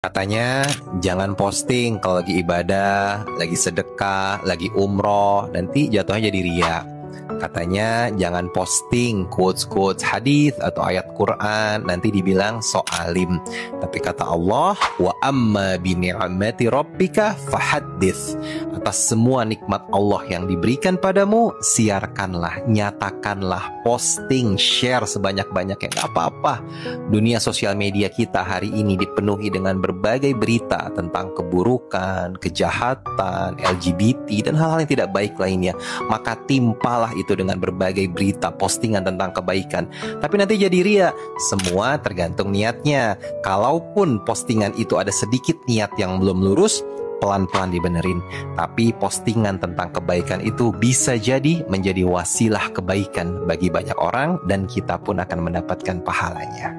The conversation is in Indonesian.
Katanya jangan posting kalau lagi ibadah, lagi sedekah, lagi umroh, nanti jatuhnya jadi ria. Katanya jangan posting quotes-quotes hadis atau ayat Quran, nanti dibilang sok alim. Tapi kata Allah, wa amma bi ni'mati rabbika fahaddits. Atas semua nikmat Allah yang diberikan padamu, siarkanlah, nyatakanlah, posting, share sebanyak-banyaknya, gak apa-apa. Dunia sosial media kita hari ini dipenuhi dengan berbagai berita tentang keburukan, kejahatan, LGBT, dan hal-hal yang tidak baik lainnya. Maka timpalah itu dengan berbagai berita postingan tentang kebaikan. Tapi nanti jadi ria. Semua tergantung niatnya. Kalaupun postingan itu ada sedikit niat yang belum lurus, pelan-pelan dibenerin. Tapi postingan tentang kebaikan itu bisa jadi menjadi wasilah kebaikan bagi banyak orang, dan kita pun akan mendapatkan pahalanya.